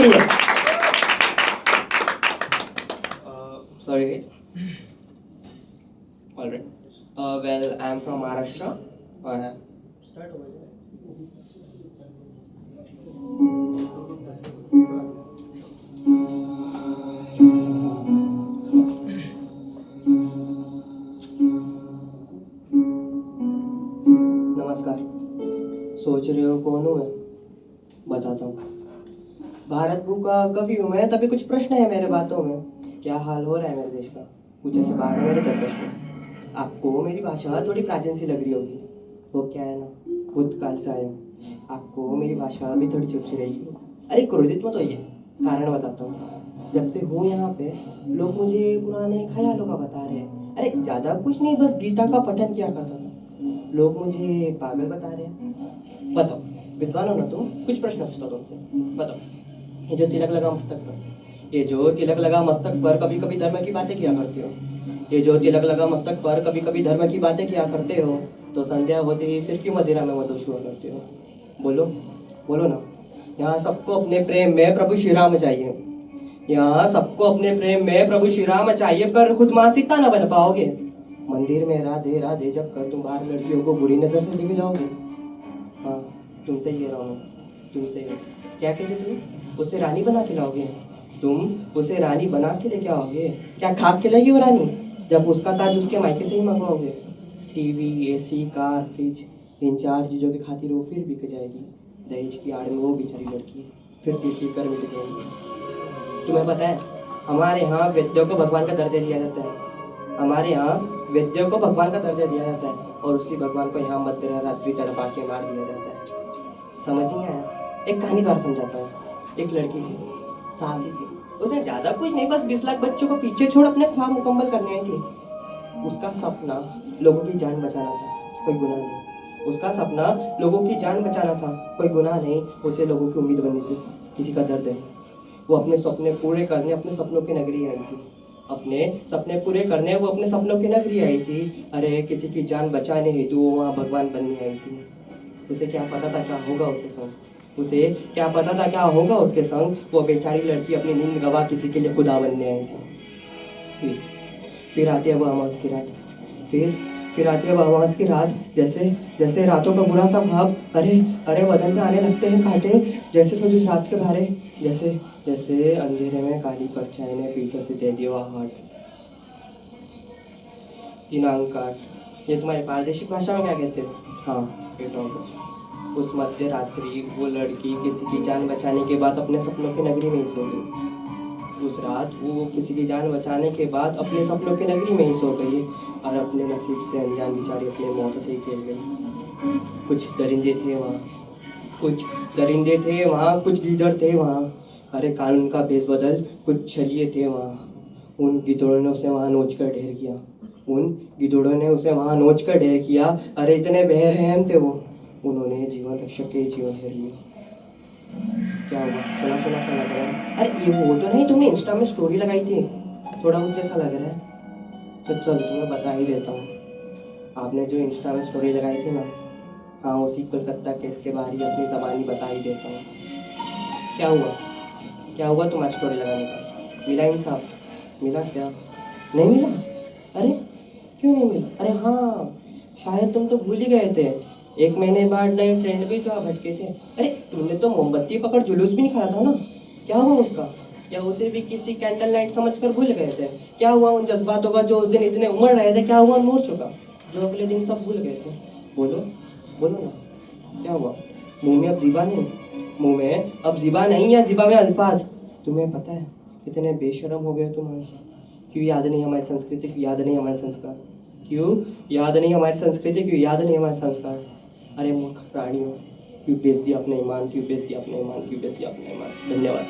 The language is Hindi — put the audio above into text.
करूंगा। Sorry guys. All right. Well, I am from Maharashtra. Start over. नमस्कार। सोच रहे हो कौन हूँ मैं? बताता हूँ। भारत भू का कवि हूँ मैं, तभी कुछ प्रश्न है मेरे बातों में। क्या हाल हो रहा है मेरे देश का? कुछ ऐसे बाढ़ है मेरे दरकश में। आपको मेरी भाषा थोड़ी प्राचीन सी लग रही होगी। वो क्या है ना, भूतकाल से आया हूँ। आपको मेरी भाषा भी थोड़ी चुप सी रहेगी। अरे क्रोधित मत होइए, कारण बताता हूँ। जब से हूँ यहाँ पे, लोग मुझे पुराने ख्यालों का बता रहे हैं। अरे ज़्यादा कुछ नहीं, बस गीता का पठन किया करता था। लोग मुझे पागल बता रहे हैं। बताओ, विद्वान हो ना तुम? कुछ प्रश्न पूछता हूँ तुमसे। बताओ, ये जो तिलक लगा मस्तक पर, ये जो तिलक लगा मस्तक पर, कभी कभी धर्म की बातें किया करते हो। ये जो तिलक लगा मस्तक पर, कभी कभी धर्म की बातें किया करते हो, तो संध्या होते ही फिर क्यों मदिरा में मदोश हुआ करते हो? बोलो, बोलो ना। यहाँ सबको अपने प्रेम में प्रभु श्री राम चाहिए। यहाँ सबको अपने प्रेम में प्रभु श्री राम चाहिए, कर खुद माँ सीता न बन पाओगे। मंदिर में राधे राधे जब कर तुम बाहर लड़कियों को बुरी नजर से देख जाओगे। हाँ, तुमसे ये रहा मैं, तुमसे क्या कहते तुम? उसे रानी बना के लाओगे? तुम उसे रानी बना के लेके आओगे? क्या खाक खिलाएगी वो रानी, जब उसका ताज उसके मायके से ही मंगवाओगे? टीवी, एसी, कार, फ्रिज, इन चार चीज़ों की खातिर वो फिर बिक जाएगी। दहेज की आड़ में वो बेचारी लड़की फिर तीर कर मिट जाएगी। तुम्हें पता है, हमारे यहाँ वेद्यों को भगवान का दर्जा दिया जाता है। हमारे यहाँ वेद्यों को भगवान का दर्जा दिया जाता है, और उसी भगवान को यहाँ मध्य रात्रि तड़पा के मार दिया जाता है। समझ नहीं आया? एक कहानी द्वारा समझाता हूँ। एक लड़की थी, साहसी थी। उसने ज़्यादा कुछ नहीं, बस 20 लाख बच्चों को पीछे छोड़ अपने ख्वाब मुकम्मल करने आई थी। उसका सपना लोगों की जान बचाना था, कोई गुनाह नहीं। उसका सपना लोगों की जान बचाना था, कोई गुनाह नहीं। उसे लोगों की उम्मीद बननी थी, किसी का दर्द नहीं। वो अपने सपने पूरे करने अपने सपनों की नगरी आई थी। अपने सपने पूरे करने वो अपने सपनों की नगरी आई थी। अरे किसी की जान बचाने हेतु वो वहाँ भगवान बनने आई थी। उसे क्या पता था क्या होगा उसके संग? उसे क्या पता था क्या होगा उसके संग? वो बेचारी लड़की अपनी नींद गवा किसी के लिए खुदा बनने आई थी। फिर आती है वो अमावस की रात। फिर आती है वो अमावस की रात। जैसे जैसे रातों का बुरा सा भाव, अरे अरे बदन पे आने लगते हैं कांटे, जैसे सोचो रात के बारे, जैसे जैसे अंधेरे में काली परछाई ने पीछे से दे दिया हार्ट। दिनांक काट, ये तुम्हारी प्रादेशिक भाषा में क्या कहते हो? हाँ, 8 अगस्त। उस मध्य रात्रि वो लड़की किसी की जान बचाने के बाद अपने सपनों की नगरी में ही सो गई। उस रात वो किसी की जान बचाने के बाद अपने सपनों की नगरी में ही सो गई, और अपने नसीब से अनजान बेचारी अपने मौत से ही खेल गई। कुछ दरिंदे थे वहाँ, कुछ दरिंदे थे वहाँ, कुछ गीदड़ थे वहाँ। अरे कानून का भेष बदल कुछ छलिए थे वहाँ। उन गिद्धड़ों ने उसे वहाँ नोच कर ढेर किया। उन गिद्धड़ों ने उसे वहाँ नोच कर ढेर किया। अरे इतने बेरहम थे वो, उन्होंने जीवन रक्षक के जीवन घेर लिया। क्या हुआ? सुना सुना सा लग रहा है। अरे ये वो तो नहीं, तुमने इंस्टा में स्टोरी लगाई थी, थोड़ा कुछ जैसा लग रहा है। तो चलो तुम्हें बता ही देता हूँ। आपने जो इंस्टा में स्टोरी लगाई थी ना, हाँ उसी कोलकाता केस के बारे ही अपनी ज़बानी बता ही देता हूँ। क्या हुआ? क्या हुआ तुम्हारी स्टोरी लगाने का? मिला इंसाफ? मिला क्या? नहीं मिला? अरे क्यों नहीं मिला? अरे हाँ, शायद तुम तो भूल ही गए थे, 1 महीने बाद नए ट्रेंड भी जो आप भटके थे। अरे तुमने तो मोमबत्ती पकड़ जुलूस भी निकाला था ना, क्या हुआ उसका? या उसे भी किसी कैंडल लाइट समझकर भूल गए थे? क्या हुआ उन जज्बातों का जो उस दिन इतने उमड़ रहे थे? क्या हुआ उन मोर्चों, जो अगले दिन सब भूल गए थे? बोलो, बोलो ना, क्या हुआ? मुंह में अब जीबा नहीं, मुंह में अब जीबा नहीं, या जीबा में अल्फाज? तुम्हें पता है कितने बेशरम हो गए तुम आज? क्यों याद नहीं हमारी संस्कृति? क्यों याद नहीं हमारे संस्कार? क्यों याद नहीं हमारी संस्कृति? क्यों याद नहीं हमारे संस्कार? अरे मूर्ख प्राणियों, क्यों बेच दिया अपने ईमान? क्यों बेच दिया अपने ईमान? क्यों बेच दिया अपने ईमान? धन्यवाद।